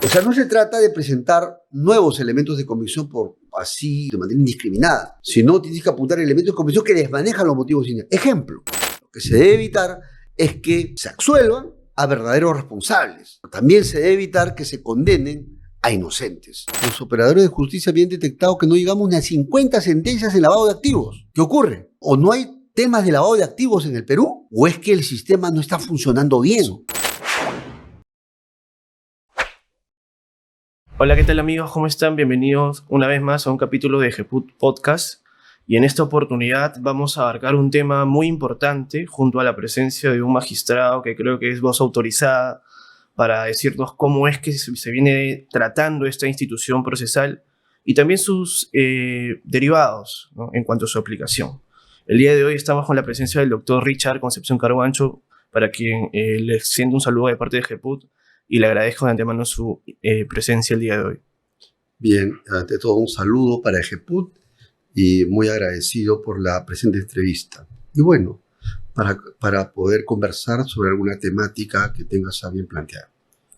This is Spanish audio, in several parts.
O sea, no se trata de presentar nuevos elementos de convicción por así, de manera indiscriminada, sino tienes que apuntar elementos de convicción que desmanejan los motivos iniciales. Ejemplo, lo que se debe evitar es que se absuelvan a verdaderos responsables. También se debe evitar que se condenen a inocentes. Los operadores de justicia habían detectado que no llegamos ni a 50 sentencias en lavado de activos. ¿Qué ocurre? ¿O no hay temas de lavado de activos en el Perú? ¿O es que el sistema no está funcionando bien? Hola, ¿qué tal amigos? ¿Cómo están? Bienvenidos una vez más a un capítulo de GEPUT Podcast. Y en esta oportunidad vamos a abarcar un tema muy importante junto a la presencia de un magistrado que creo que es voz autorizada para decirnos cómo es que se viene tratando esta institución procesal y también sus derivados, ¿no?, en cuanto a su aplicación. El día de hoy estamos con la presencia del doctor Richard Concepción Carguancho, para quien le extiendo un saludo de parte de GEPUT y le agradezco de antemano su presencia el día de hoy. Bien, ante todo un saludo para GEPUT y muy agradecido por la presente entrevista. Y bueno, para poder conversar sobre alguna temática que tengas a bien plantear.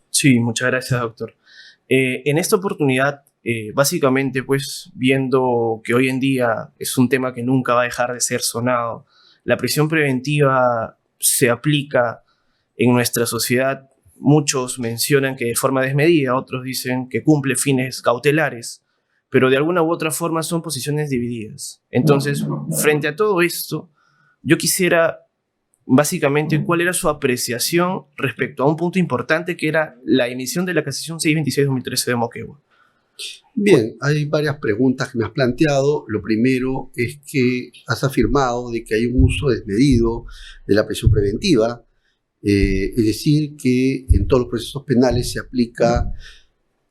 Sí, muchas gracias, doctor. En esta oportunidad, básicamente, pues, viendo que hoy en día es un tema que nunca va a dejar de ser sonado, la prisión preventiva se aplica en nuestra sociedad. Muchos mencionan que de forma desmedida, otros dicen que cumple fines cautelares, pero de alguna u otra forma son posiciones divididas. Entonces, frente a todo esto, yo quisiera básicamente cuál era su apreciación respecto a un punto importante que era la emisión de la Casación 626-2013 de Moquegua. Bien, hay varias preguntas que me has planteado. Lo primero es que has afirmado de que hay un uso desmedido de la prisión preventiva, es decir, que en todos los procesos penales se aplica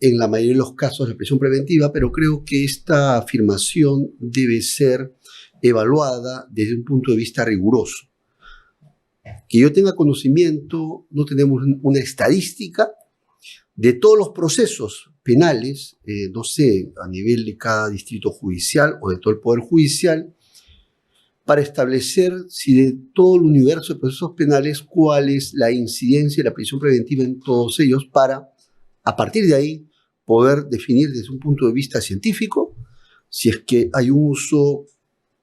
en la mayoría de los casos la prisión preventiva, pero creo que esta afirmación debe ser evaluada desde un punto de vista riguroso. Que yo tenga conocimiento, no tenemos una estadística de todos los procesos penales, no sé, a nivel de cada distrito judicial o de todo el Poder Judicial, para establecer si de todo el universo de procesos penales, cuál es la incidencia de la prisión preventiva en todos ellos, para, a partir de ahí, poder definir desde un punto de vista científico si es que hay un uso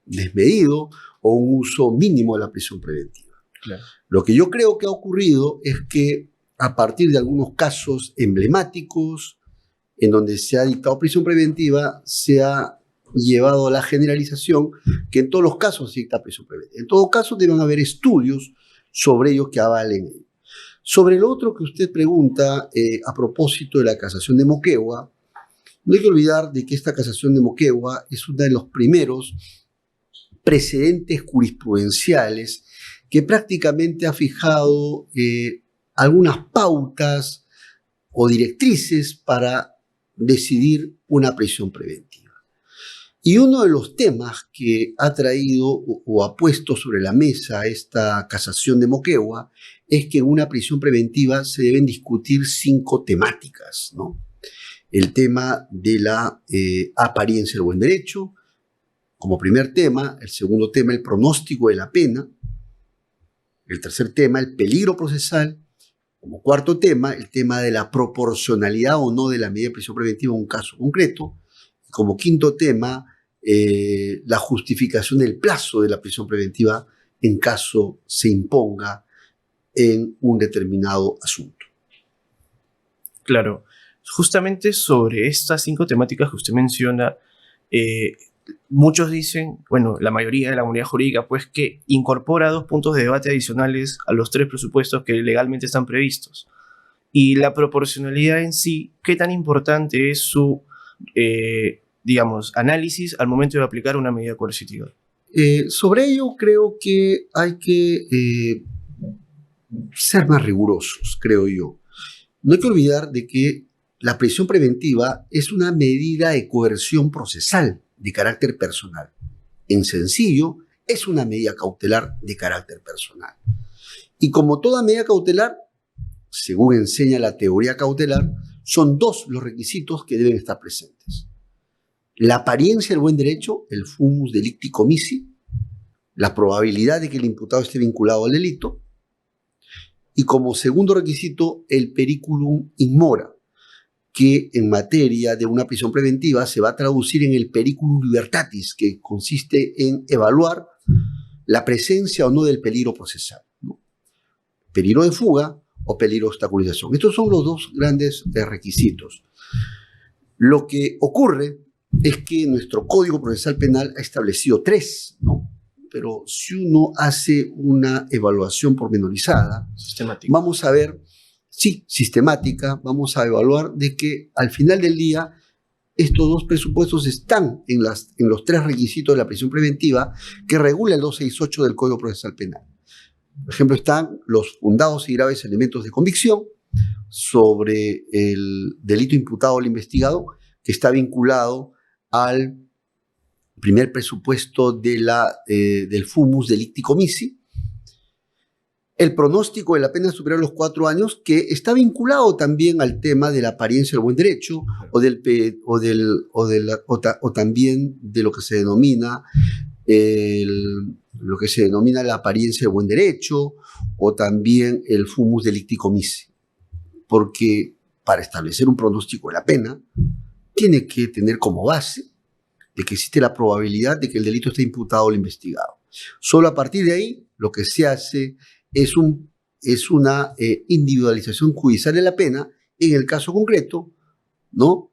desmedido o un uso mínimo de la prisión preventiva. Claro. Lo que yo creo que ha ocurrido es que a partir de algunos casos emblemáticos en donde se ha dictado prisión preventiva, se ha llevado a la generalización que en todos los casos se dicta prisión preventiva. En todo caso, deben haber estudios sobre ello que avalen. Sobre lo otro que usted pregunta, a propósito de la casación de Moquegua, no hay que olvidar de que esta casación de Moquegua es uno de los primeros precedentes jurisprudenciales que prácticamente ha fijado algunas pautas o directrices para decidir una prisión preventiva. Y uno de los temas que ha traído o ha puesto sobre la mesa esta casación de Moquegua es que en una prisión preventiva se deben discutir 5 temáticas, ¿no? El tema de la apariencia del buen derecho, como primer tema. El segundo tema, el pronóstico de la pena. El tercer tema, el peligro procesal. Como cuarto tema, el tema de la proporcionalidad o no de la medida de prisión preventiva en un caso concreto. Como quinto tema, la justificación del plazo de la prisión preventiva en caso se imponga en un determinado asunto. Claro. Justamente sobre estas 5 temáticas que usted menciona, muchos dicen, bueno, la mayoría de la comunidad jurídica, pues, que incorpora 2 puntos de debate adicionales a los 3 presupuestos que legalmente están previstos. Y la proporcionalidad en sí, ¿qué tan importante es su, análisis al momento de aplicar una medida coercitiva? Sobre ello creo que hay que ser más rigurosos, creo yo. No hay que olvidar de que la prisión preventiva es una medida de coerción procesal de carácter personal. En sencillo, es una medida cautelar de carácter personal. Y como toda medida cautelar, según enseña la teoría cautelar, son 2 los requisitos que deben estar presentes. La apariencia del buen derecho, el fumus delicti comissi, la probabilidad de que el imputado esté vinculado al delito, y como segundo requisito, el periculum in mora, que en materia de una prisión preventiva se va a traducir en el periculum libertatis, que consiste en evaluar la presencia o no del peligro procesal, ¿no? Peligro de fuga o peligro de obstaculización. Estos son los dos grandes requisitos. Lo que ocurre es que nuestro Código Procesal Penal ha establecido 3, ¿no? Pero si uno hace una evaluación pormenorizada, vamos a ver, sí, sistemática, vamos a evaluar de que al final del día estos dos presupuestos están en los 3 requisitos de la prisión preventiva que regula el 268 del Código Procesal Penal. Por ejemplo, están los fundados y graves elementos de convicción sobre el delito imputado al investigado, que está vinculado al primer presupuesto del fumus delicti comissi. El pronóstico de la pena superior a los 4 años, que está vinculado también al tema de la apariencia del buen derecho o también de lo que se denomina la apariencia del buen derecho o también el fumus delicti comissi. Porque para establecer un pronóstico de la pena tiene que tener como base de que existe la probabilidad de que el delito esté imputado al investigado. Solo a partir de ahí lo que se hace es una individualización judicial de la pena en el caso concreto, ¿no?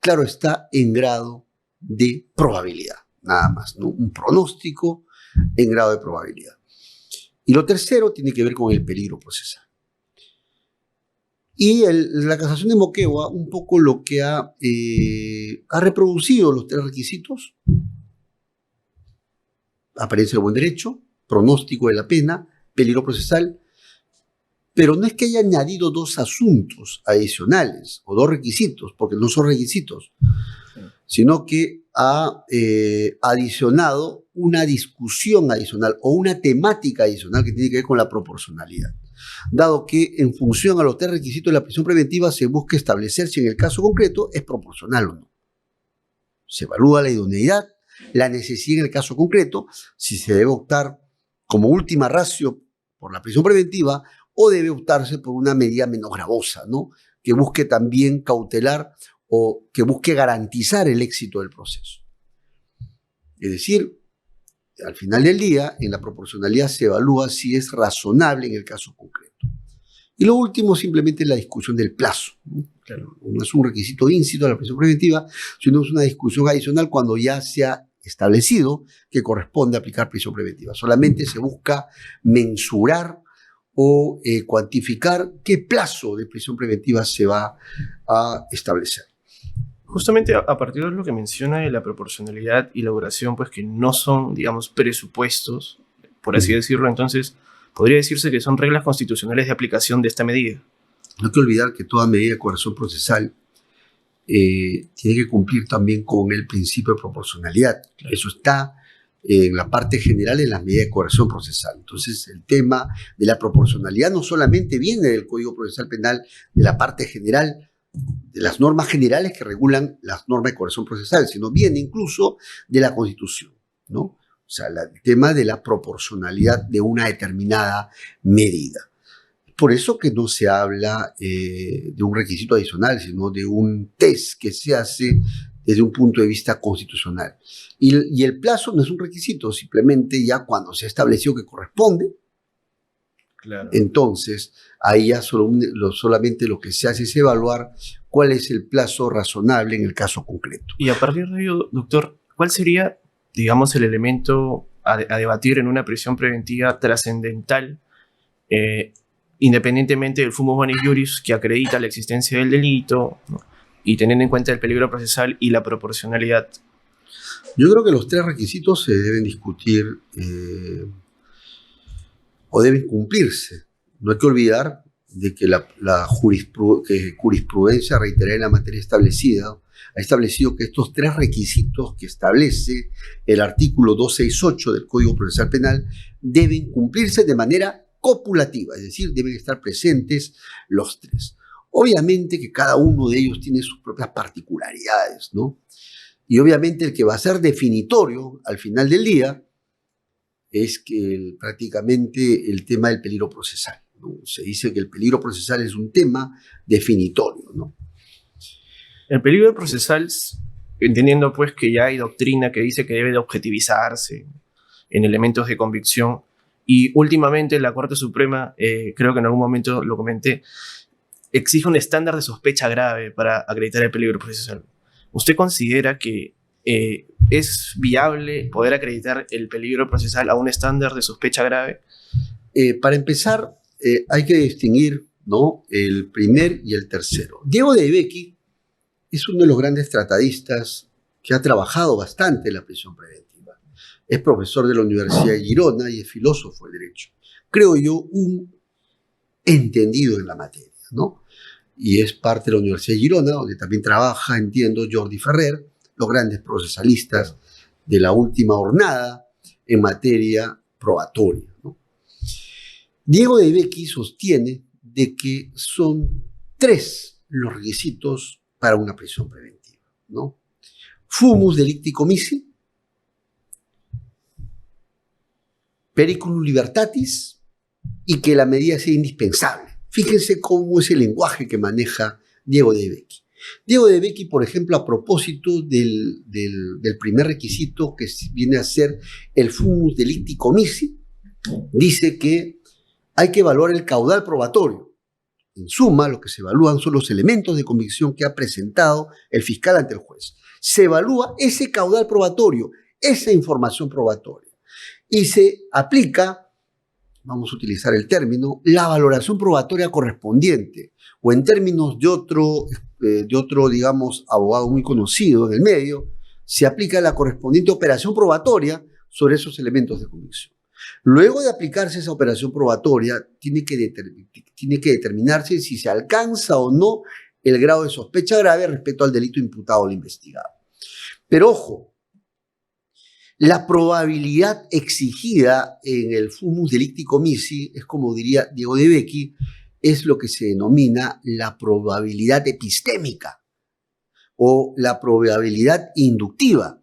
Claro está, en grado de probabilidad, nada más, ¿no? Un pronóstico en grado de probabilidad. Y lo tercero tiene que ver con el peligro procesal. Y la casación de Moquegua, un poco lo que ha reproducido los 3 requisitos: apariencia del buen derecho, pronóstico de la pena, peligro procesal, pero no es que haya añadido 2 asuntos adicionales o 2 requisitos, porque no son requisitos, sino que ha adicionado una discusión adicional o una temática adicional que tiene que ver con la proporcionalidad. Dado que en función a los 3 requisitos de la prisión preventiva se busca establecer si en el caso concreto es proporcional o no. Se evalúa la idoneidad, la necesidad en el caso concreto, si se debe optar como última ratio por la prisión preventiva o debe optarse por una medida menos gravosa, ¿no? Que busque también cautelar o que busque garantizar el éxito del proceso. Es decir, al final del día, en la proporcionalidad se evalúa si es razonable en el caso concreto. Y lo último, simplemente la discusión del plazo, ¿no? Claro, no es un requisito íncito a la prisión preventiva, sino es una discusión adicional cuando ya se ha establecido que corresponde aplicar prisión preventiva. Solamente se busca mensurar o cuantificar qué plazo de prisión preventiva se va a establecer. Justamente a partir de lo que menciona de la proporcionalidad y la duración, pues que no son, digamos, presupuestos, por así decirlo, entonces podría decirse que son reglas constitucionales de aplicación de esta medida. No hay que olvidar que toda medida de coerción procesal tiene que cumplir también con el principio de proporcionalidad. Claro. Eso está en la parte general de las medidas de coerción procesal. Entonces, el tema de la proporcionalidad no solamente viene del Código Procesal Penal, de la parte general, de las normas generales que regulan las normas de coerción procesal, sino viene incluso de la Constitución, ¿no? O sea, el tema de la proporcionalidad de una determinada medida. Por eso que no se habla de un requisito adicional, sino de un test que se hace desde un punto de vista constitucional. Y el plazo no es un requisito, simplemente ya cuando se ha establecido que corresponde, claro, entonces ahí ya solamente lo que se hace es evaluar cuál es el plazo razonable en el caso concreto. Y a partir de ello, doctor, ¿cuál sería, digamos, el elemento a debatir en una prisión preventiva trascendental, independientemente del fumus bonis iuris que acredita la existencia del delito, ¿no? Y teniendo en cuenta el peligro procesal y la proporcionalidad? Yo creo que los 3 requisitos se deben discutir o deben cumplirse. No hay que olvidar de que la jurisprudencia reiterada en la materia establecida ha establecido que estos 3 requisitos que establece el artículo 268 del Código Procesal Penal deben cumplirse de manera copulativa, es decir, deben estar presentes los 3. Obviamente que cada uno de ellos tiene sus propias particularidades, ¿no? Y obviamente el que va a ser definitorio al final del día es que prácticamente el tema del peligro procesal, ¿no? Se dice que el peligro procesal es un tema definitorio, ¿no? El peligro procesal, entendiendo pues que ya hay doctrina que dice que debe de objetivizarse en elementos de convicción, y últimamente la Corte Suprema, creo que en algún momento lo comenté, exige un estándar de sospecha grave para acreditar el peligro procesal. ¿Usted considera que es viable poder acreditar el peligro procesal a un estándar de sospecha grave? Para empezar, hay que distinguir, ¿no?, el primer y el tercero. Diego de Ibeki es uno de los grandes tratadistas que ha trabajado bastante en la prisión preventiva. Es profesor de la Universidad de Girona y es filósofo del derecho. Creo yo, un entendido en la materia, ¿no? Y es parte de la Universidad de Girona, donde también trabaja, entiendo, Jordi Ferrer, los grandes procesalistas de la última jornada en materia probatoria, ¿no? Diego de Ibeki sostiene de que son 3 los requisitos para una prisión preventiva, ¿no? Fumus delicti comissi, periculum libertatis y que la medida sea indispensable. Fíjense cómo es el lenguaje que maneja Diego de Ibeki. Diego de Ibeki, por ejemplo, a propósito del primer requisito que viene a ser el fumus delicti comissi, dice que hay que evaluar el caudal probatorio. En suma, lo que se evalúan son los elementos de convicción que ha presentado el fiscal ante el juez. Se evalúa ese caudal probatorio, esa información probatoria. Y se aplica, vamos a utilizar el término, la valoración probatoria correspondiente. O en términos de otro, digamos, abogado muy conocido en el medio, se aplica la correspondiente operación probatoria sobre esos elementos de convicción. Luego de aplicarse esa operación probatoria, tiene que determinarse si se alcanza o no el grado de sospecha grave respecto al delito imputado al investigado. Pero ojo, la probabilidad exigida en el fumus delicti comissi es, como diría Diego de Ibeki, es lo que se denomina la probabilidad epistémica o la probabilidad inductiva.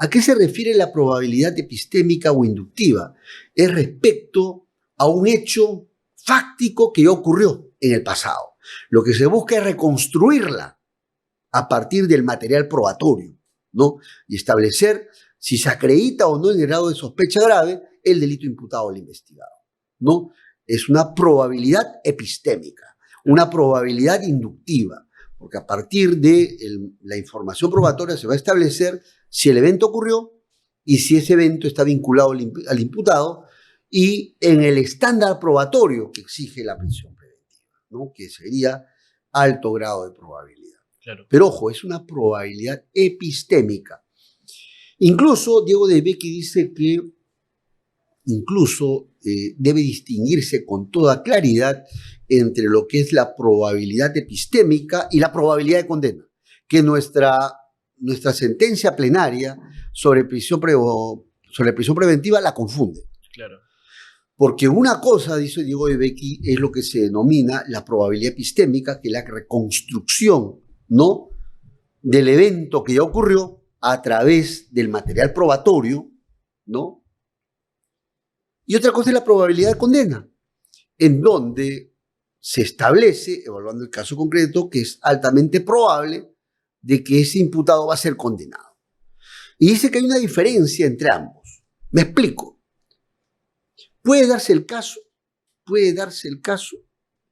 ¿A qué se refiere la probabilidad epistémica o inductiva? Es respecto a un hecho fáctico que ya ocurrió en el pasado. Lo que se busca es reconstruirla a partir del material probatorio, ¿no? Y establecer si se acredita o no en el grado de sospecha grave el delito imputado al investigado, ¿no? Es una probabilidad epistémica, una probabilidad inductiva, porque a partir de la información probatoria se va a establecer si el evento ocurrió y si ese evento está vinculado al imputado y en el estándar probatorio que exige la prisión preventiva, ¿no?, que sería alto grado de probabilidad. Claro. Pero ojo, es una probabilidad epistémica. Incluso Diego de Ibeki dice que debe distinguirse con toda claridad entre lo que es la probabilidad epistémica y la probabilidad de condena, que nuestra sentencia plenaria sobre prisión preventiva la confunde. Claro. Porque una cosa, dice Diego de Ibeki, es lo que se denomina la probabilidad epistémica, que es la reconstrucción, ¿no?, del evento que ya ocurrió a través del material probatorio, ¿no? Y otra cosa es la probabilidad de condena, en donde se establece, evaluando el caso concreto, que es altamente probable de que ese imputado va a ser condenado. Y dice que hay una diferencia entre ambos. Me explico. Puede darse el caso,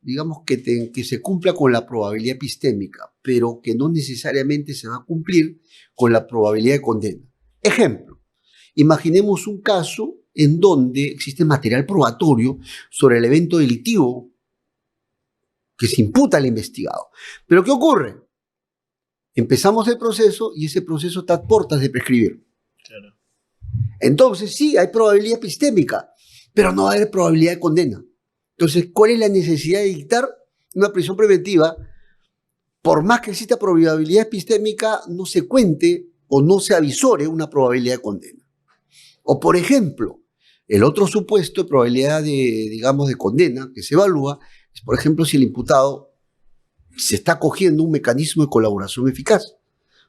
digamos, que se cumpla con la probabilidad epistémica, pero que no necesariamente se va a cumplir con la probabilidad de condena. Ejemplo, imaginemos un caso en donde existe material probatorio sobre el evento delictivo que se imputa al investigado. Pero ¿qué ocurre? Empezamos el proceso y ese proceso está a puertas de prescribir. Claro. Entonces sí, hay probabilidad epistémica, pero no hay probabilidad de condena. Entonces, ¿cuál es la necesidad de dictar una prisión preventiva? Por más que exista probabilidad epistémica, no se cuente o no se avisore una probabilidad de condena. O, por ejemplo, el otro supuesto de probabilidad de condena que se evalúa es, por ejemplo, si el imputado se está acogiendo un mecanismo de colaboración eficaz.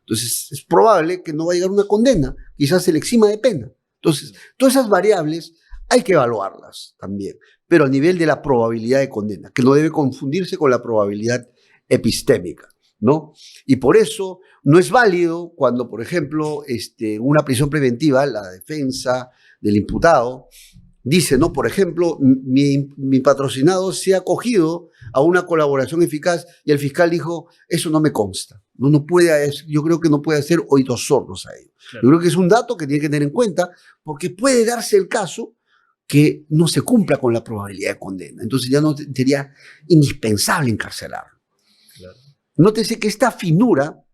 Entonces, es probable que no va a llegar una condena, quizás se le exima de pena. Entonces, todas esas variables hay que evaluarlas también, pero a nivel de la probabilidad de condena, que no debe confundirse con la probabilidad epistémica. ¿no? Y por eso no es válido cuando, por ejemplo, una prisión preventiva, la defensa del imputado dice, ¿no? Por ejemplo, mi patrocinado se ha acogido a una colaboración eficaz y el fiscal dijo, eso no me consta. No puede, yo creo que no puede hacer oídos sordos a ello. Claro. Yo creo que es un dato que tiene que tener en cuenta porque puede darse el caso que no se cumpla con la probabilidad de condena. Entonces ya no sería indispensable encarcelarlo. Claro. Nótese que esta finura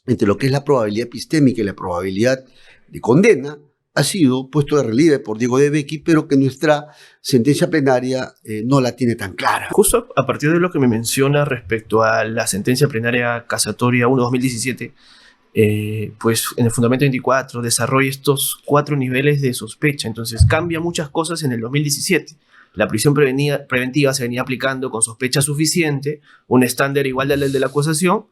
entre lo que es la probabilidad epistémica y la probabilidad de condena ha sido puesto de relieve por Diego de Becchi, pero que nuestra sentencia plenaria no la tiene tan clara. Justo a partir de lo que me menciona respecto a la sentencia plenaria casatoria 1/2017, pues en el fundamento 24 desarrolla estos 4 niveles de sospecha. Entonces cambia muchas cosas en el 2017. La prisión preventiva se venía aplicando con sospecha suficiente, un estándar igual al de la acusación,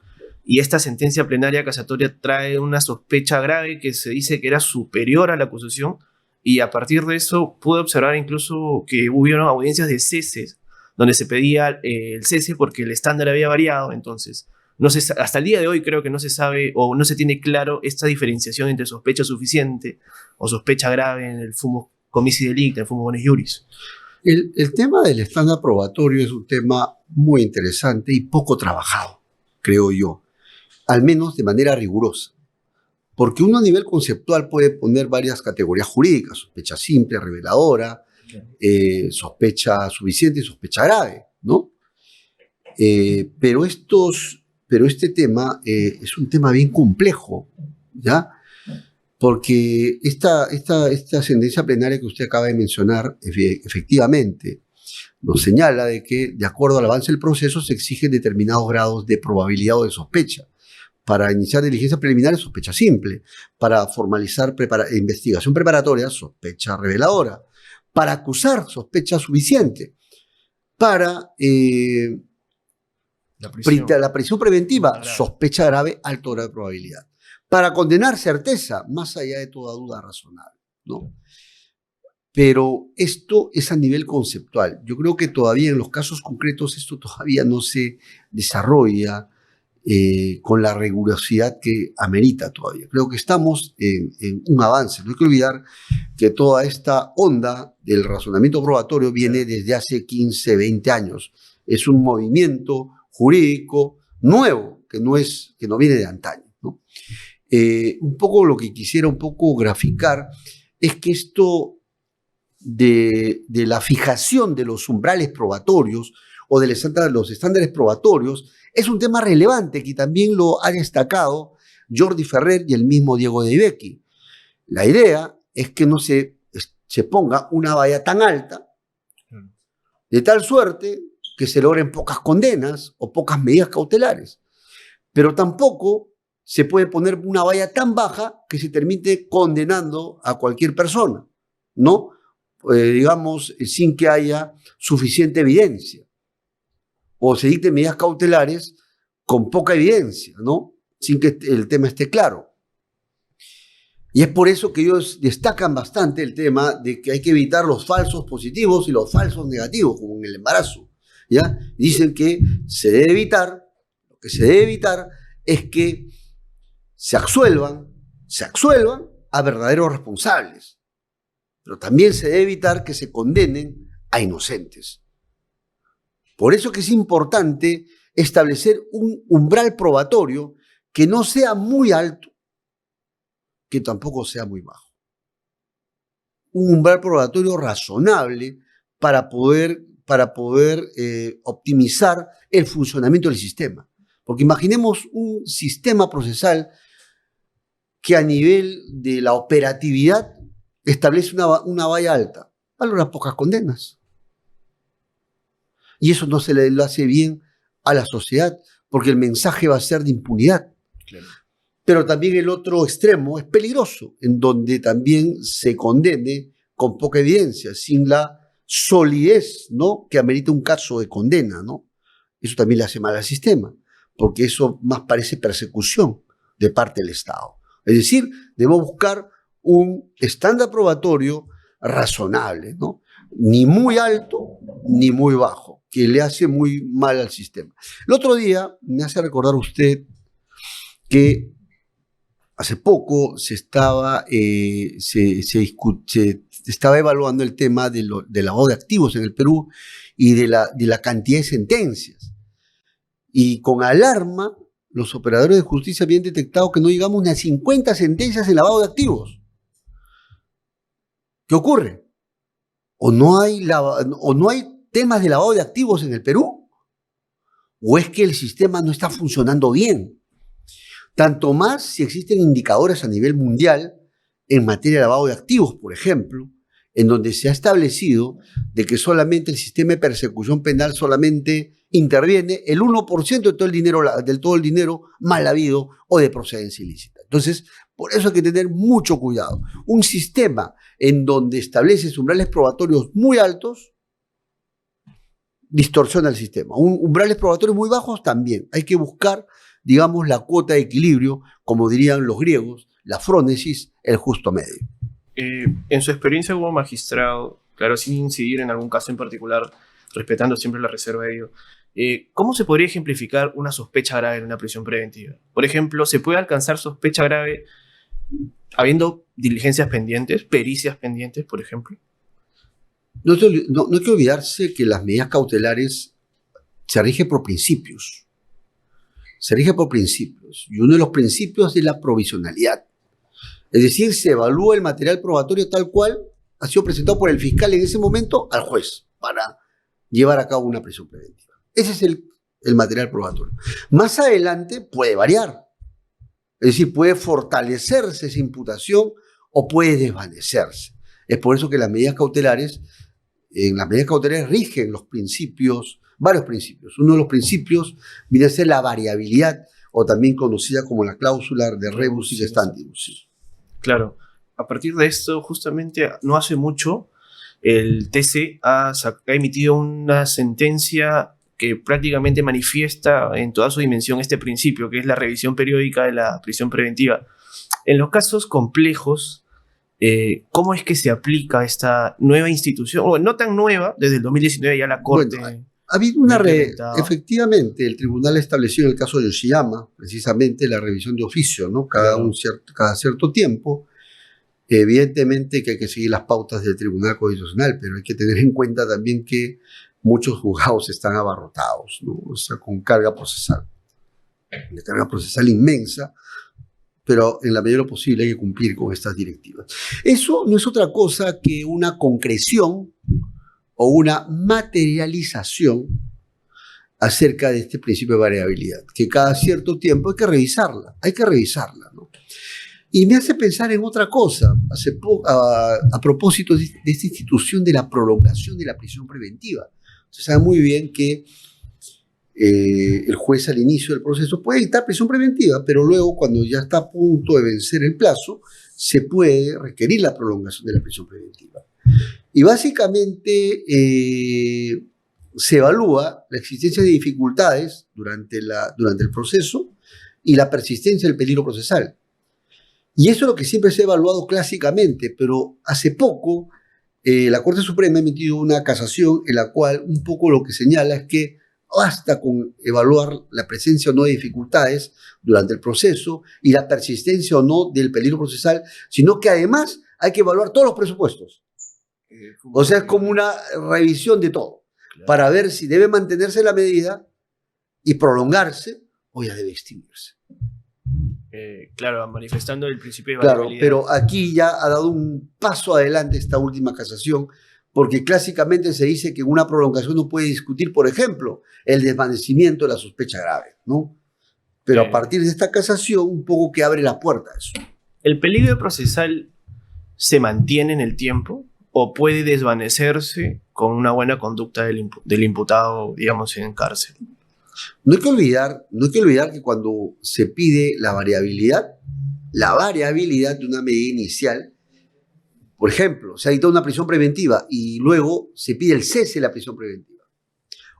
y esta sentencia plenaria casatoria trae una sospecha grave que se dice que era superior a la acusación, y a partir de eso pude observar incluso que hubieron audiencias de ceses donde se pedía el cese porque el estándar había variado. Entonces no se, hasta el día de hoy creo que no se sabe o no se tiene claro esta diferenciación entre sospecha suficiente o sospecha grave en el fumo comici delicti, en el fumo bonis iuris. El tema del estándar probatorio es un tema muy interesante y poco trabajado, creo yo, al menos de manera rigurosa. Porque uno a nivel conceptual puede poner varias categorías jurídicas, sospecha simple, reveladora, sospecha suficiente y sospecha grave, ¿no? Pero este tema es un tema bien complejo, ¿ya? Porque esta sentencia plenaria que usted acaba de mencionar, efectivamente, nos señala de que, de acuerdo al avance del proceso, se exigen determinados grados de probabilidad o de sospecha. Para iniciar diligencias preliminares, sospecha simple. Para formalizar investigación preparatoria, sospecha reveladora. Para acusar, sospecha suficiente. Para la prisión preventiva, sospecha grave, alto grado de probabilidad. Para condenar, certeza, más allá de toda duda razonable, ¿no? Pero esto es a nivel conceptual. Yo creo que todavía en los casos concretos esto todavía no se desarrolla con la rigurosidad que amerita todavía. Creo que estamos en un avance. No hay que olvidar que toda esta onda del razonamiento probatorio viene desde hace 15, 20 años. Es un movimiento jurídico nuevo, que no viene de antaño, ¿no? Un poco lo que quisiera un poco graficar es que esto de la fijación de los umbrales probatorios o de los estándares probatorios es un tema relevante que también lo ha destacado Jordi Ferrer y el mismo Diego de Becchi. La idea es que no se ponga una valla tan alta de tal suerte que se logren pocas condenas o pocas medidas cautelares, pero tampoco se puede poner una valla tan baja que se termine condenando a cualquier persona, ¿no? Digamos, sin que haya suficiente evidencia. O se dicten medidas cautelares con poca evidencia, ¿no? Sin que el tema esté claro. Y es por eso que ellos destacan bastante el tema de que hay que evitar los falsos positivos y los falsos negativos, como en el embarazo, ¿ya? Dicen que lo que se debe evitar es que se absuelvan a verdaderos responsables, pero también se debe evitar que se condenen a inocentes. Por eso que es importante establecer un umbral probatorio que no sea muy alto, que tampoco sea muy bajo. Un umbral probatorio razonable para poder optimizar el funcionamiento del sistema. Porque imaginemos un sistema procesal que a nivel de la operatividad establece una valla alta, valora pocas condenas. Y eso no se le hace bien a la sociedad, porque el mensaje va a ser de impunidad. Claro. Pero también el otro extremo es peligroso, en donde también se condene con poca evidencia, sin la solidez, ¿no?, que amerita un caso de condena, ¿no? Eso también le hace mal al sistema, porque eso más parece persecución de parte del Estado. Es decir, debemos buscar un estándar probatorio razonable, ¿no? ni muy alto ni muy bajo, que le hace muy mal al sistema. El otro día me hace recordar usted que hace poco se estaba evaluando el tema del lavado de activos en el Perú y de la cantidad de sentencias. Y con alarma, los operadores de justicia habían detectado que no llegamos ni a 50 sentencias en lavado de activos. ¿Qué ocurre? ¿O no hay temas de lavado de activos en el Perú? ¿O es que el sistema no está funcionando bien? Tanto más si existen indicadores a nivel mundial en materia de lavado de activos, por ejemplo, en donde se ha establecido de que solamente el sistema de persecución penal solamente interviene el 1% de todo el dinero mal habido o de procedencia ilícita. Entonces, por eso hay que tener mucho cuidado. Un sistema en donde establece umbrales probatorios muy altos distorsiona el sistema. Umbrales probatorios muy bajos también. Hay que buscar, digamos, la cuota de equilibrio, como dirían los griegos, la frónesis, el justo medio. En su experiencia como magistrado, claro, sin incidir en algún caso en particular, respetando siempre la reserva de ello, ¿cómo se podría ejemplificar una sospecha grave en una prisión preventiva? Por ejemplo, ¿se puede alcanzar sospecha grave habiendo diligencias pendientes, pericias pendientes, por ejemplo? No hay que olvidarse que las medidas cautelares se rigen por principios. Se rigen por principios. Y uno de los principios es la provisionalidad. Es decir, se evalúa el material probatorio tal cual ha sido presentado por el fiscal en ese momento al juez para llevar a cabo una prisión preventiva. Ese es el material probatorio. Más adelante puede variar. Es decir, puede fortalecerse esa imputación o puede desvanecerse. Es por eso que en las medidas cautelares rigen los principios, varios principios. Uno de los principios viene a ser la variabilidad, o también conocida como la cláusula de rebus sic stantibus. Claro. A partir de esto, justamente no hace mucho, el TC ha emitido una sentencia que prácticamente manifiesta en toda su dimensión este principio, que es la revisión periódica de la prisión preventiva. En los casos complejos, ¿cómo es que se aplica esta nueva institución? Bueno, no tan nueva, desde el 2019 ya la Corte... Bueno, ha habido efectivamente, el tribunal estableció en el caso de Yoshiyama, precisamente la revisión de oficio, ¿no? Cada cierto tiempo. Evidentemente que hay que seguir las pautas del Tribunal Constitucional, pero hay que tener en cuenta también que muchos juzgados están abarrotados, ¿no? O sea, con carga procesal. Una carga procesal inmensa, pero en la medida de lo posible hay que cumplir con estas directivas. Eso no es otra cosa que una concreción o una materialización acerca de este principio de variabilidad, que cada cierto tiempo hay que revisarla, ¿no? Y me hace pensar en otra cosa, a propósito de esta institución de la prolongación de la prisión preventiva. Se sabe muy bien que el juez al inicio del proceso puede dictar prisión preventiva, pero luego cuando ya está a punto de vencer el plazo, se puede requerir la prolongación de la prisión preventiva. Y básicamente se evalúa la existencia de dificultades durante el proceso y la persistencia del peligro procesal. Y eso es lo que siempre se ha evaluado clásicamente, pero hace poco la Corte Suprema ha emitido una casación en la cual un poco lo que señala es que basta con evaluar la presencia o no de dificultades durante el proceso y la persistencia o no del peligro procesal, sino que además hay que evaluar todos los presupuestos. O sea, es como una revisión de todo, para ver si debe mantenerse la medida y prolongarse o ya debe extinguirse. Claro, manifestando el principio de variabilidad. Claro, pero aquí ya ha dado un paso adelante esta última casación, porque clásicamente se dice que una prolongación no puede discutir, por ejemplo, el desvanecimiento de la sospecha grave, ¿no? Pero a partir de esta casación, un poco que abre la puerta a eso. ¿El peligro procesal se mantiene en el tiempo o puede desvanecerse con una buena conducta del imputado, digamos, en cárcel? No hay que olvidar que cuando se pide la variabilidad de una medida inicial, por ejemplo, se ha dictado una prisión preventiva y luego se pide el cese de la prisión preventiva.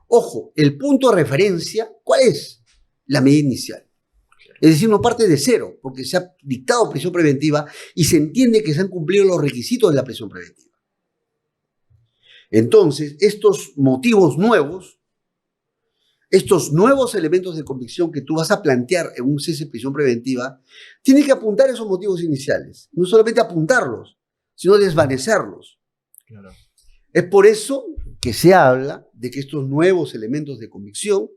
Ojo, el punto de referencia, ¿cuál es? La medida inicial. Es decir, no parte de cero, porque se ha dictado prisión preventiva y se entiende que se han cumplido los requisitos de la prisión preventiva. Entonces, estos motivos nuevos, estos nuevos elementos de convicción que tú vas a plantear en un cese de prisión preventiva, tienes que apuntar esos motivos iniciales. No solamente apuntarlos, sino desvanecerlos. Claro. Es por eso que se habla de que estos nuevos elementos de convicción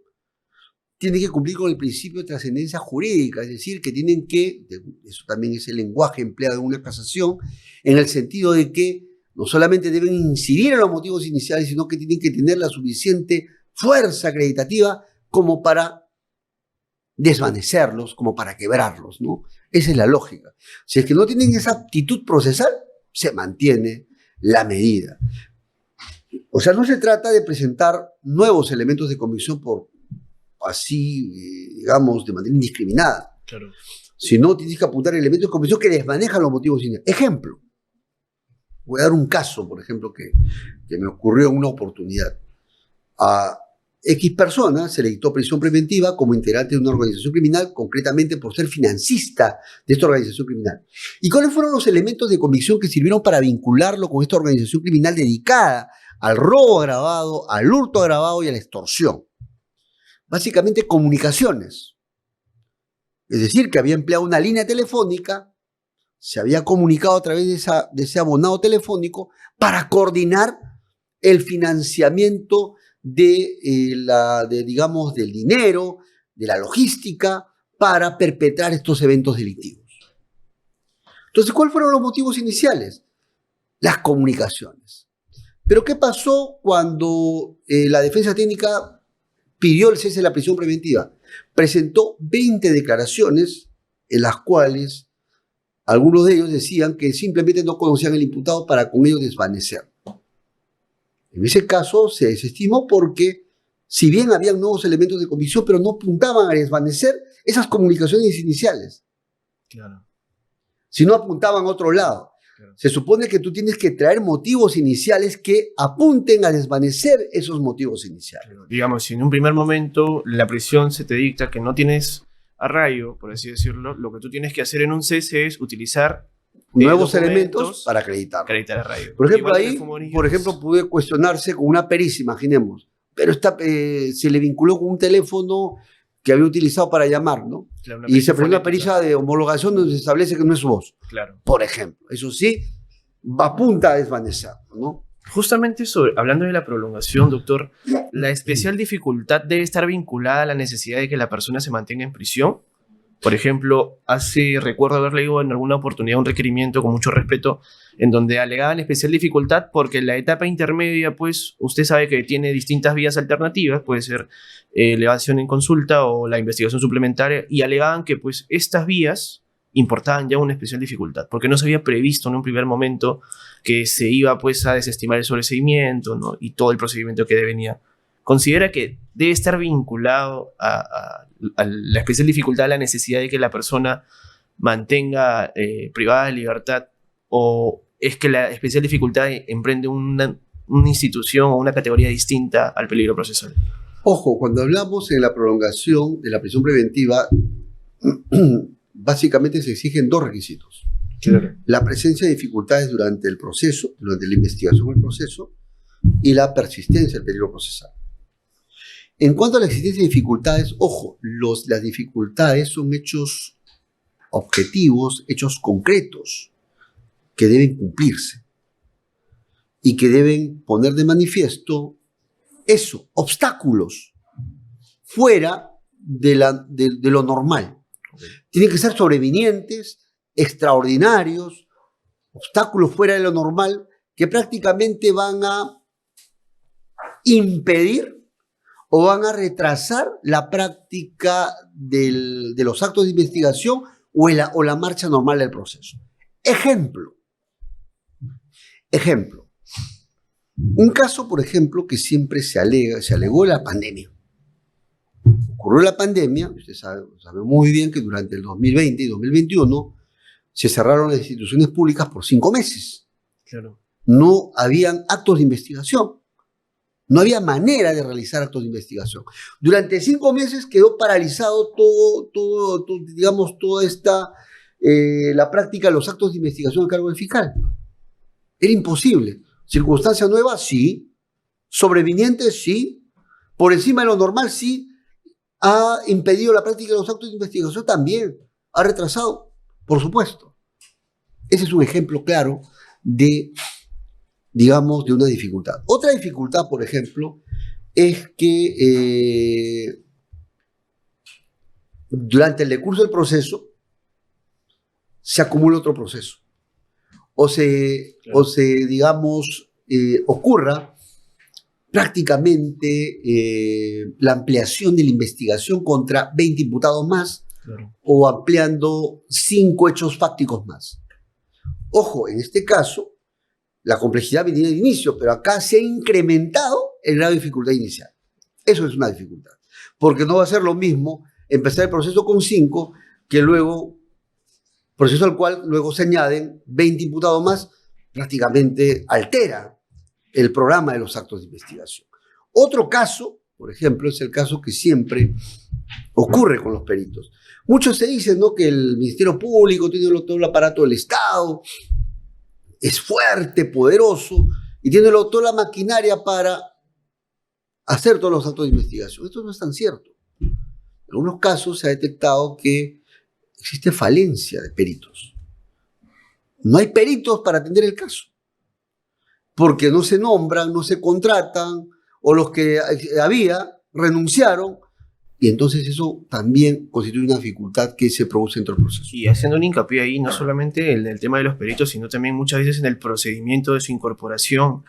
tienen que cumplir con el principio de trascendencia jurídica, es decir, que tienen que, eso también es el lenguaje empleado en una casación, en el sentido de que no solamente deben incidir en los motivos iniciales, sino que tienen que tener la suficiente fuerza acreditativa como para desvanecerlos, como para quebrarlos, ¿no? Esa es la lógica. Si es que no tienen esa aptitud procesal, se mantiene la medida. O sea, no se trata de presentar nuevos elementos de convicción por así, digamos, de manera indiscriminada. Claro. Sino tienes que apuntar elementos de convicción que desmanejan los motivos iniciales. Ejemplo. Voy a dar un caso, por ejemplo, que me ocurrió en una oportunidad. A X persona se le dictó prisión preventiva como integrante de una organización criminal, concretamente por ser financista de esta organización criminal. ¿Y cuáles fueron los elementos de convicción que sirvieron para vincularlo con esta organización criminal dedicada al robo agravado, al hurto agravado y a la extorsión? Básicamente comunicaciones. Es decir, que había empleado una línea telefónica, se había comunicado a través de ese abonado telefónico para coordinar el financiamiento digamos, del dinero, de la logística, para perpetrar estos eventos delictivos. Entonces, ¿cuáles fueron los motivos iniciales? Las comunicaciones. Pero ¿qué pasó cuando la defensa técnica pidió el cese de la prisión preventiva? Presentó 20 declaraciones en las cuales algunos de ellos decían que simplemente no conocían al imputado para con ello desvanecer. En ese caso se desestimó porque, si bien habían nuevos elementos de convicción, pero no apuntaban a desvanecer esas comunicaciones iniciales. Claro. Sino apuntaban a otro lado. Claro. Se supone que tú tienes que traer motivos iniciales que apunten a desvanecer esos motivos iniciales. Claro. Digamos, si en un primer momento la prisión se te dicta que no tienes arraigo, por así decirlo, lo que tú tienes que hacer en un cese es utilizar nuevos elementos para acreditar arraigo. Por ejemplo, ahí, pude cuestionarse con una pericia, imaginemos, pero se le vinculó con un teléfono que había utilizado para llamar, ¿no? Claro, y se presentó una pericia de homologación donde se establece que no es su voz. Claro. Por ejemplo, eso sí, apunta a desvanecer, ¿no? Justamente hablando de la prolongación, doctor, ¿la especial dificultad debe estar vinculada a la necesidad de que la persona se mantenga en prisión? Por ejemplo, recuerdo haber leído en alguna oportunidad un requerimiento, con mucho respeto, en donde alegaban especial dificultad porque en la etapa intermedia, pues, usted sabe que tiene distintas vías alternativas, puede ser elevación en consulta o la investigación suplementaria, y alegaban que, pues, estas vías importaban ya una especial dificultad, porque no se había previsto en un primer momento que se iba, pues, a desestimar el sobreseimiento, ¿no? Y todo el procedimiento que venía. ¿Considera que debe estar vinculado a la especial dificultad, a la necesidad de que la persona mantenga privada de libertad, o es que la especial dificultad emprende una institución o una categoría distinta al peligro procesal? Ojo, cuando hablamos en la prolongación de la prisión preventiva, básicamente se exigen dos requisitos. Claro. La presencia de dificultades durante el proceso, durante la investigación del proceso, y la persistencia del peligro procesal. En cuanto a la existencia de dificultades, ojo, las dificultades son hechos objetivos, hechos concretos, que deben cumplirse y que deben poner de manifiesto obstáculos fuera de lo normal. Okay. Tienen que ser sobrevinientes, extraordinarios, obstáculos fuera de lo normal que prácticamente van a impedir o van a retrasar la práctica de los actos de investigación o la marcha normal del proceso. Ejemplo. Un caso, por ejemplo, que siempre se alegó la pandemia. Ocurrió la pandemia, usted sabe muy bien que durante el 2020 y 2021 se cerraron las instituciones públicas por 5 meses. Claro. No habían actos de investigación. No había manera de realizar actos de investigación. Durante 5 meses quedó paralizado digamos, toda la práctica de los actos de investigación a cargo del fiscal. Era imposible. O Circunstancia nueva, sí. Sobreviniente, sí. Por encima de lo normal, sí. Ha impedido la práctica de los actos de investigación también. Ha retrasado, por supuesto. Ese es un ejemplo claro de, digamos, de una dificultad. Otra dificultad, por ejemplo, es que durante el decurso del proceso se acumula otro proceso. Claro. Digamos, ocurra prácticamente la ampliación de la investigación contra 20 imputados más, Claro. o ampliando 5 hechos fácticos más. Ojo, en este caso, la complejidad venía de inicio, pero acá se ha incrementado el grado de dificultad inicial. Eso es una dificultad, porque no va a ser lo mismo empezar el proceso con 5 que luego, proceso al cual luego se añaden 20 imputados más, prácticamente altera el programa de los actos de investigación. Otro caso, por ejemplo, es el caso que siempre ocurre con los peritos. Muchos se dicen, ¿no?, que el Ministerio Público tiene todo el aparato del Estado, es fuerte, poderoso, y tiene toda la maquinaria para hacer todos los actos de investigación. Esto no es tan cierto. En algunos casos se ha detectado que existe falencia de peritos. No hay peritos para atender el caso, porque no se nombran, no se contratan, o los que había renunciaron, y entonces eso también constituye una dificultad que se produce dentro del proceso. Y haciendo un hincapié ahí, no solamente en el tema de los peritos, sino también muchas veces en el procedimiento de su incorporación,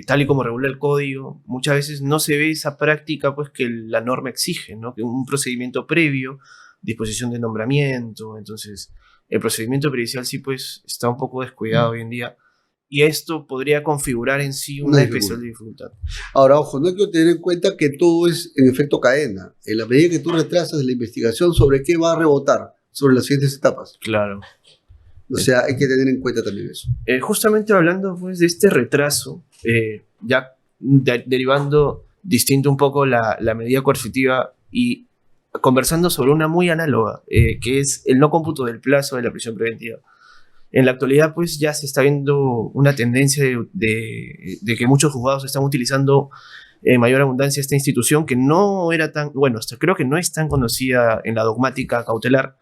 tal y como regula el código, muchas veces no se ve esa práctica pues, que la norma exige, ¿no? Que un procedimiento previo, disposición de nombramiento, entonces el procedimiento pericial sí pues está un poco descuidado hoy en día, y esto podría configurar en sí una especial dificultad. Ahora, ojo, no hay que tener en cuenta que todo es en efecto cadena. En la medida que tú retrasas la investigación, ¿sobre qué va a rebotar? Sobre las siguientes etapas. Claro. O sea, hay que tener en cuenta también eso. Justamente hablando pues, de este retraso, ya derivando distinto un poco la medida coercitiva y conversando sobre una muy análoga, que es el no cómputo del plazo de la prisión preventiva. En la actualidad, pues ya se está viendo una tendencia de que muchos juzgados están utilizando en mayor abundancia esta institución que no era tan, bueno, hasta creo que no es tan conocida en la dogmática cautelar.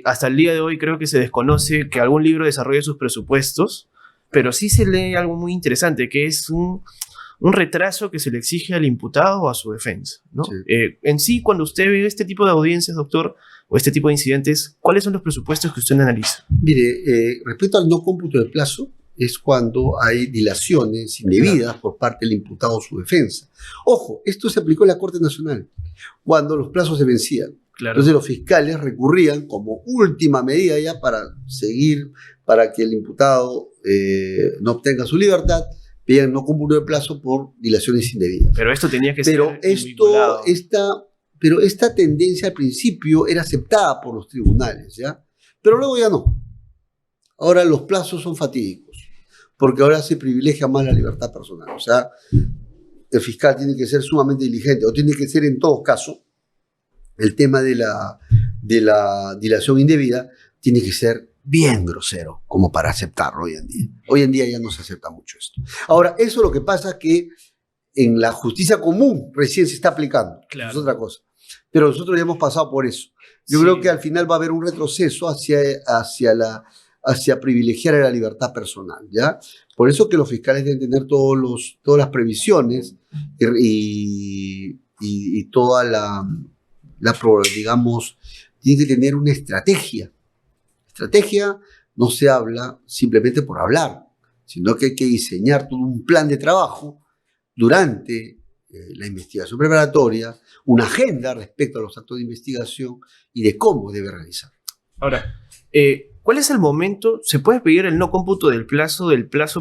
Hasta el día de hoy creo que se desconoce que algún libro desarrolle sus presupuestos, pero sí se lee algo muy interesante, que es un retraso que se le exige al imputado o a su defensa, ¿no? Sí. En sí, cuando usted ve este tipo de audiencias, doctor, o este tipo de incidentes, ¿cuáles son los presupuestos que usted analiza? Mire, respecto al no cómputo del plazo, es cuando hay dilaciones indebidas por parte del imputado o su defensa. Ojo, esto se aplicó en la Corte Nacional, cuando los plazos se vencían. Claro. Entonces los fiscales recurrían como última medida ya para seguir, para que el imputado no obtenga su libertad, pedían no cómputo de plazo por dilaciones indebidas. Pero esto tenía que Pero ser Pero esta tendencia al principio era aceptada por los tribunales, ¿ya? Pero luego ya no. Ahora los plazos son fatídicos, porque ahora se privilegia más la libertad personal. O sea, el fiscal tiene que ser sumamente diligente, o tiene que ser en todo caso, el tema de la dilación indebida, tiene que ser bien grosero, como para aceptarlo hoy en día. Hoy en día ya no se acepta mucho esto. Ahora, eso lo que pasa es que en la justicia común recién se está aplicando. Claro. Es otra cosa. Pero nosotros ya hemos pasado por eso. Yo creo que al final va a haber un retroceso hacia privilegiar la libertad personal, ¿ya? Por eso que los fiscales deben tener todas las previsiones y toda digamos, tienen que tener una estrategia. Estrategia no se habla simplemente por hablar, sino que hay que diseñar todo un plan de trabajo durante la investigación preparatoria, una agenda respecto a los actos de investigación y de cómo debe realizar. Ahora, ¿cuál es el momento? ¿Se puede pedir el no cómputo del plazo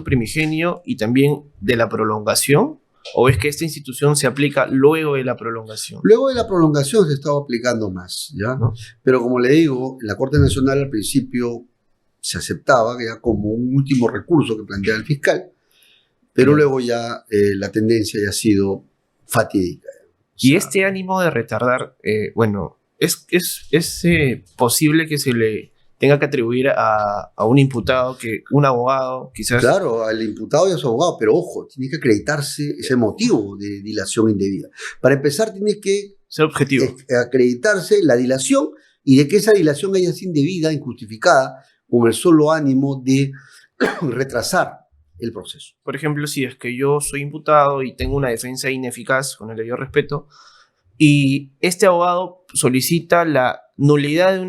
primigenio y también de la prolongación? ¿O es que esta institución se aplica luego de la prolongación? Luego de la prolongación se estaba aplicando más, ¿ya? ¿No? Pero como le digo, la Corte Nacional al principio se aceptaba ya como un último recurso que planteaba el fiscal, pero luego ya la tendencia ya ha sido fatídica. Y este ánimo de retardar, bueno, es posible que se le tenga que atribuir a un imputado que un abogado quizás... Claro, al imputado y a su abogado, pero ojo, tiene que acreditarse ese motivo de dilación indebida. Para empezar, tiene que ser objetivo. Acreditarse la dilación y de que esa dilación haya sido indebida, injustificada, con el solo ánimo de retrasar el proceso. Por ejemplo, si es que yo soy imputado y tengo una defensa ineficaz, con el debido respeto, y este abogado solicita la nulidad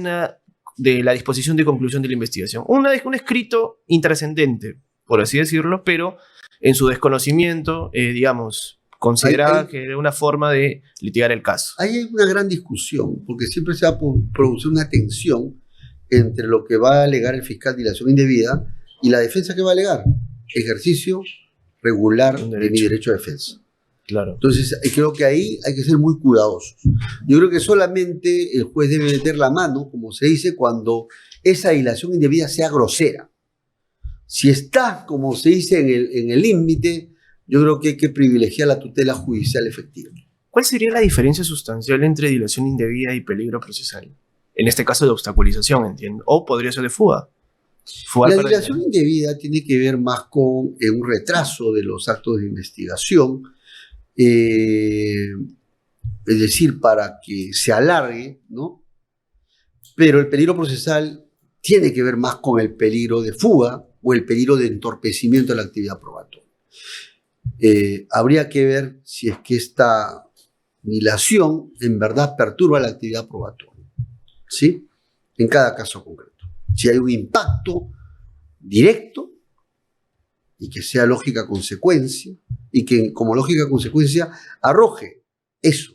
de la disposición de conclusión de la investigación. Un escrito intrascendente, por así decirlo, pero en su desconocimiento, digamos, consideraba que era una forma de litigar el caso. Ahí hay una gran discusión, porque siempre se va a producir una tensión entre lo que va a alegar el fiscal de dilación indebida y la defensa que va a alegar. Ejercicio regular de mi derecho a defensa. Claro. Entonces, creo que ahí hay que ser muy cuidadosos. Yo creo que solamente el juez debe meter la mano, como se dice, cuando esa dilación indebida sea grosera. Si está, como se dice, en el límite, yo creo que hay que privilegiar la tutela judicial efectiva. ¿Cuál sería la diferencia sustancial entre dilación indebida y peligro procesal? En este caso de obstaculización, entiendo. O podría ser de fuga. La dilación indebida tiene que ver más con un retraso de los actos de investigación, es decir, para que se alargue, ¿no? Pero el peligro procesal tiene que ver más con el peligro de fuga o el peligro de entorpecimiento de la actividad probatoria. Habría que ver si es que esta dilación en verdad perturba la actividad probatoria, ¿sí? En cada caso concreto. Si hay un impacto directo y que sea lógica consecuencia, y que como lógica consecuencia arroje eso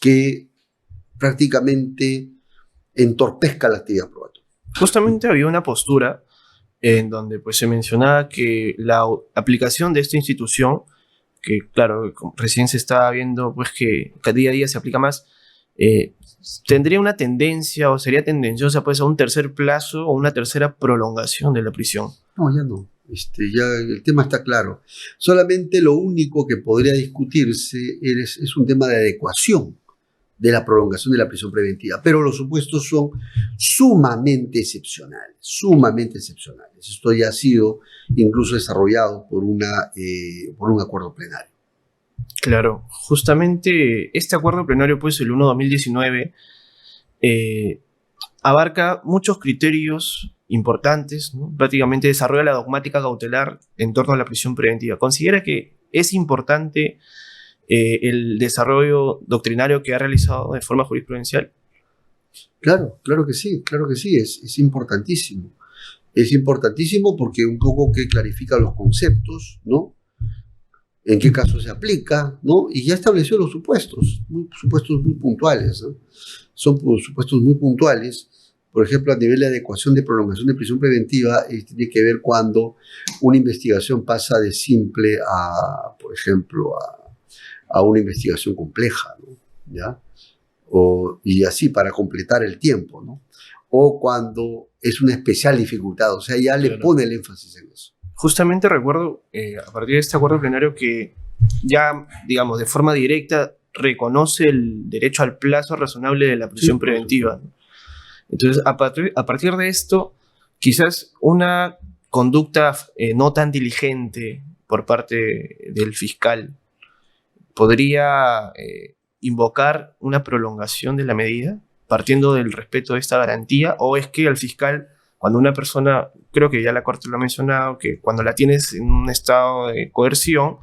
que prácticamente entorpezca la actividad probatoria. Justamente había una postura en donde pues, se mencionaba que la aplicación de esta institución, que claro, recién se está viendo pues, que día a día se aplica más, tendría una tendencia o sería tendenciosa pues, a un tercer plazo o una tercera prolongación de la prisión. No, ya no. Ya el tema está claro. Solamente lo único que podría discutirse es un tema de adecuación de la prolongación de la prisión preventiva, pero los supuestos son sumamente excepcionales, sumamente excepcionales. Esto ya ha sido incluso desarrollado por un acuerdo plenario. Claro, justamente este acuerdo plenario, pues el 1/2019, abarca muchos criterios importantes, ¿no? Prácticamente desarrolla la dogmática cautelar en torno a la prisión preventiva. ¿Considera que es importante el desarrollo doctrinario que ha realizado de forma jurisprudencial? Claro que sí, es importantísimo. Es importantísimo porque un poco que clarifica los conceptos, ¿no? En qué caso se aplica, ¿no? Y ya estableció los supuestos muy puntuales, ¿no? Son supuestos muy puntuales. Por ejemplo, a nivel de adecuación de prolongación de prisión preventiva, tiene que ver cuando una investigación pasa de simple a, por ejemplo, a una investigación compleja, ¿no? ¿Ya? Y así para completar el tiempo, ¿no? O cuando es una especial dificultad, o sea, ya le pone el énfasis en eso. Justamente recuerdo, a partir de este acuerdo plenario, que ya, digamos, de forma directa reconoce el derecho al plazo razonable de la prisión preventiva, ¿no? Entonces, a partir de esto, quizás una conducta no tan diligente por parte del fiscal podría invocar una prolongación de la medida, partiendo del respeto de esta garantía, o es que al fiscal, cuando una persona, creo que ya la Corte lo ha mencionado, que cuando la tienes en un estado de coerción,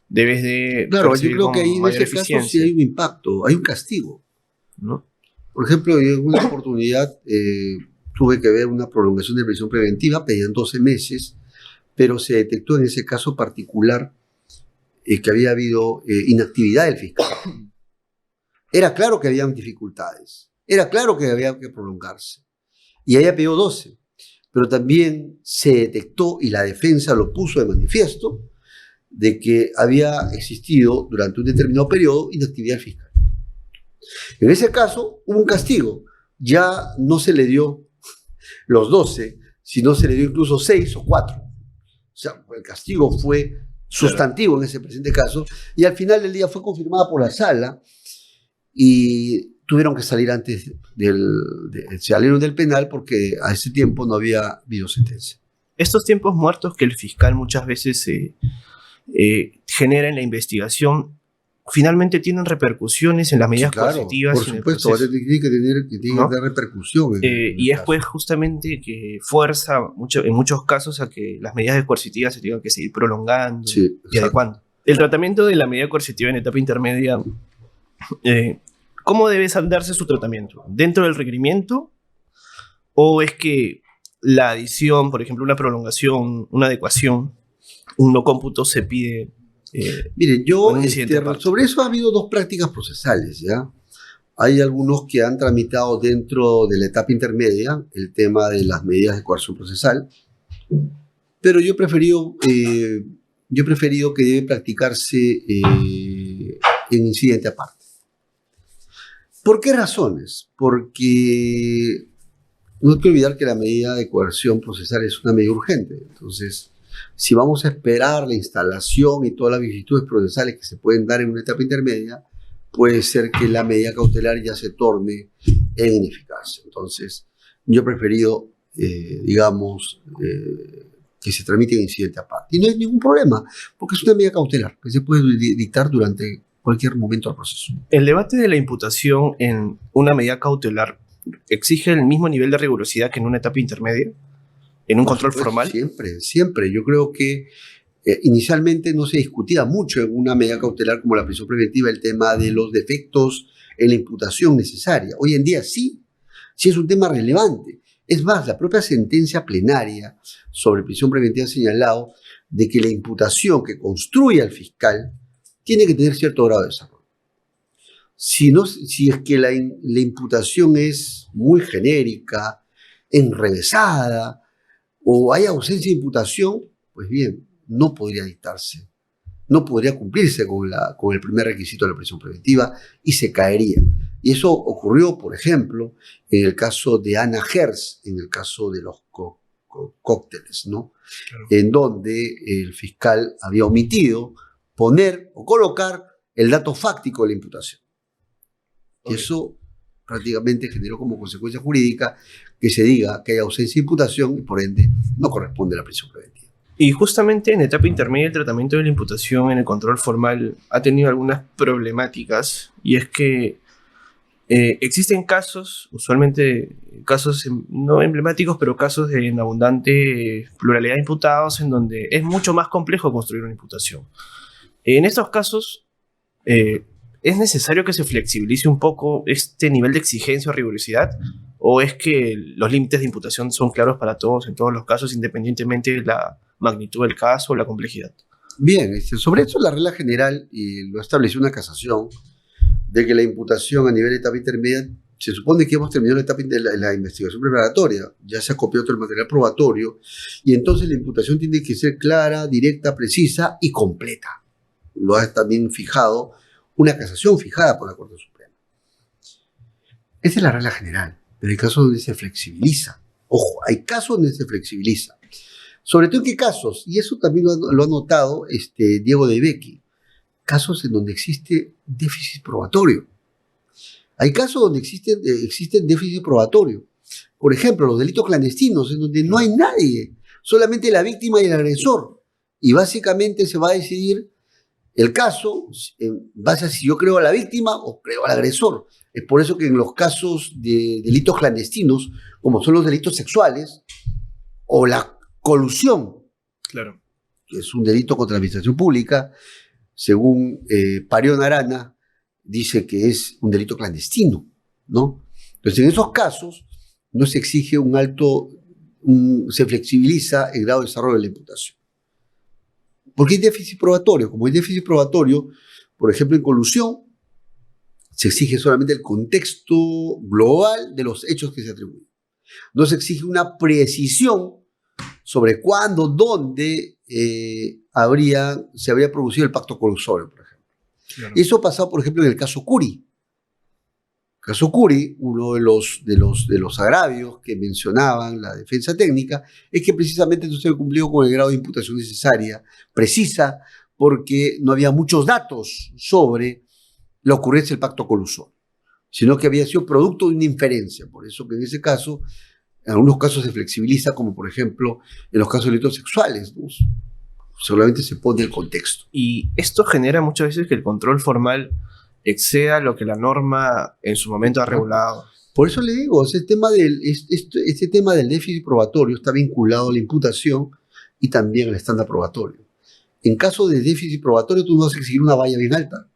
debes de... Claro, yo creo que ahí en ese caso sí hay un impacto, hay un castigo, ¿no? Por ejemplo, yo en una oportunidad tuve que ver una prolongación de prisión preventiva, pedían 12 meses, pero se detectó en ese caso particular que había habido inactividad del fiscal. Era claro que habían dificultades, era claro que había que prolongarse, y ella pidió 12, pero también se detectó, y la defensa lo puso de manifiesto, de que había existido durante un determinado periodo inactividad del fiscal. En ese caso hubo un castigo, ya no se le dio los 12, sino se le dio incluso 6 o 4. O sea, el castigo fue sustantivo en ese presente caso, y al final del día fue confirmada por la sala, y tuvieron que salir antes salieron del penal porque a ese tiempo no había habido sentencia. Estos tiempos muertos que el fiscal muchas veces genera en la investigación, finalmente tienen repercusiones en las medidas coercitivas. Por supuesto, tiene que tener repercusión. Y es pues justamente que fuerza en muchos casos a que las medidas coercitivas se tengan que seguir prolongando y adecuando. El tratamiento de la medida coercitiva en etapa intermedia, ¿cómo debe darse su tratamiento? ¿Dentro del requerimiento? ¿O es que la adición, por ejemplo, una prolongación, una adecuación, un no cómputo se pide? Miren, sobre eso ha habido dos prácticas procesales, ¿ya? Hay algunos que han tramitado dentro de la etapa intermedia el tema de las medidas de coerción procesal, pero yo he preferido que debe practicarse en incidente aparte. ¿Por qué razones? Porque no hay que olvidar que la medida de coerción procesal es una medida urgente. Entonces, si vamos a esperar la instalación y todas las vicisitudes procesales que se pueden dar en una etapa intermedia, puede ser que la medida cautelar ya se torne en ineficaz. Entonces, yo he preferido, que se tramite en incidente aparte. Y no hay ningún problema, porque es una medida cautelar que se puede dictar durante cualquier momento del proceso. El debate de la imputación en una medida cautelar exige el mismo nivel de rigurosidad que en una etapa intermedia, en un control formal. Siempre. Yo creo que inicialmente no se discutía mucho en una medida cautelar como la prisión preventiva el tema de los defectos en la imputación necesaria. Hoy en día sí es un tema relevante. Es más, la propia sentencia plenaria sobre prisión preventiva ha señalado de que la imputación que construye al fiscal tiene que tener cierto grado de desarrollo. Si es que la imputación es muy genérica, enrevesada, o hay ausencia de imputación, pues bien, no podría dictarse, no podría cumplirse con el primer requisito de la prisión preventiva y se caería. Y eso ocurrió, por ejemplo, en el caso de Ana Gers, en el caso de los cócteles, ¿no? Claro. En donde el fiscal había omitido poner o colocar el dato fáctico de la imputación. Y eso prácticamente generó como consecuencia jurídica que se diga que hay ausencia de imputación y por ende no corresponde a la prisión preventiva. Y justamente en etapa intermedia el tratamiento de la imputación en el control formal ha tenido algunas problemáticas, y es que existen casos, usualmente casos no emblemáticos, pero casos de en abundante pluralidad de imputados en donde es mucho más complejo construir una imputación. En estos casos, ¿es necesario que se flexibilice un poco este nivel de exigencia o rigurosidad? ¿O es que los límites de imputación son claros para todos en todos los casos, independientemente de la magnitud del caso o la complejidad? Bien, sobre esto la regla general, y lo estableció una casación, de que la imputación a nivel de etapa intermedia, se supone que hemos terminado la etapa de la investigación preparatoria, ya se acopió todo el material probatorio, y entonces la imputación tiene que ser clara, directa, precisa y completa. Lo ha también fijado una casación fijada por la Corte Suprema. Esa es la regla general, pero hay casos donde se flexibiliza. Ojo, hay casos donde se flexibiliza. Sobre todo en qué casos, y eso también lo ha notado Diego de Becchi, casos en donde existe déficit probatorio. Hay casos donde existen déficit probatorio. Por ejemplo, los delitos clandestinos, en donde no hay nadie, solamente la víctima y el agresor. Y básicamente se va a decidir el caso en base a si yo creo a la víctima o creo al agresor. Es por eso que en los casos de delitos clandestinos, como son los delitos sexuales, o la colusión, claro, que es un delito contra la administración pública, según Parión Arana, dice que es un delito clandestino, ¿no? Entonces, en esos casos no se exige se flexibiliza el grado de desarrollo de la imputación. Porque hay déficit probatorio. Como hay déficit probatorio, por ejemplo, en colusión, se exige solamente el contexto global de los hechos que se atribuyen. No se exige una precisión sobre cuándo, dónde se habría producido el pacto colusorio, por ejemplo. Claro. Y eso ha pasado, por ejemplo, en el caso Curi. El caso Curi, uno de los agravios que mencionaban la defensa técnica, es que precisamente no se había cumplido con el grado de imputación necesaria, precisa, porque no había muchos datos sobre la ocurrencia del pacto colusorio. sino que había sido producto de una inferencia. Por eso que en ese caso, en algunos casos se flexibiliza, como por ejemplo en los casos de delitos sexuales, ¿no? Solamente se pone el contexto. Y esto genera muchas veces que el control formal exceda lo que la norma en su momento ha regulado. Por eso le digo, este tema del déficit probatorio está vinculado a la imputación y también al estándar probatorio. En caso de déficit probatorio, tú no vas a exigir una valla bien alta,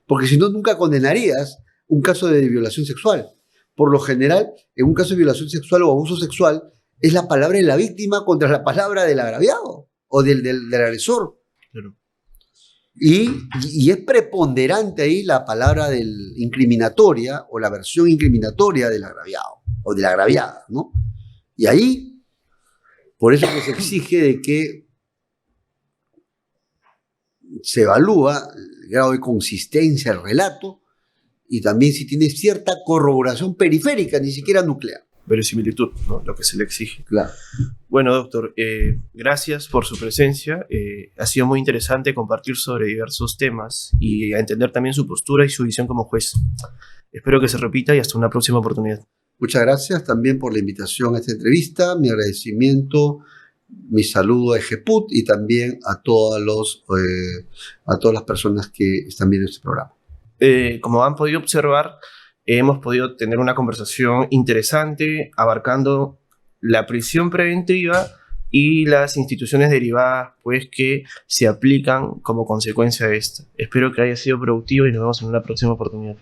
porque si no, nunca condenarías un caso de violación sexual. Por lo general, en un caso de violación sexual o abuso sexual, es la palabra de la víctima contra la palabra del agraviado o del agresor. Claro. Y es preponderante ahí la palabra del incriminatoria o la versión incriminatoria del agraviado o de la agraviada, ¿no? Y ahí, por eso que se exige de que se evalúa el grado de consistencia del relato y también si tiene cierta corroboración periférica, ni siquiera nuclear. Verosimilitud, ¿no? Lo que se le exige. Claro. Bueno, doctor, gracias por su presencia. Ha sido muy interesante compartir sobre diversos temas y entender también su postura y su visión como juez. Espero que se repita y hasta una próxima oportunidad. Muchas gracias también por la invitación a esta entrevista. Mi agradecimiento, mi saludo a EGEPUT y también a todas las personas que están viendo este programa. Como han podido observar, hemos podido tener una conversación interesante abarcando la prisión preventiva y las instituciones derivadas pues, que se aplican como consecuencia de esta. Espero que haya sido productivo y nos vemos en una próxima oportunidad.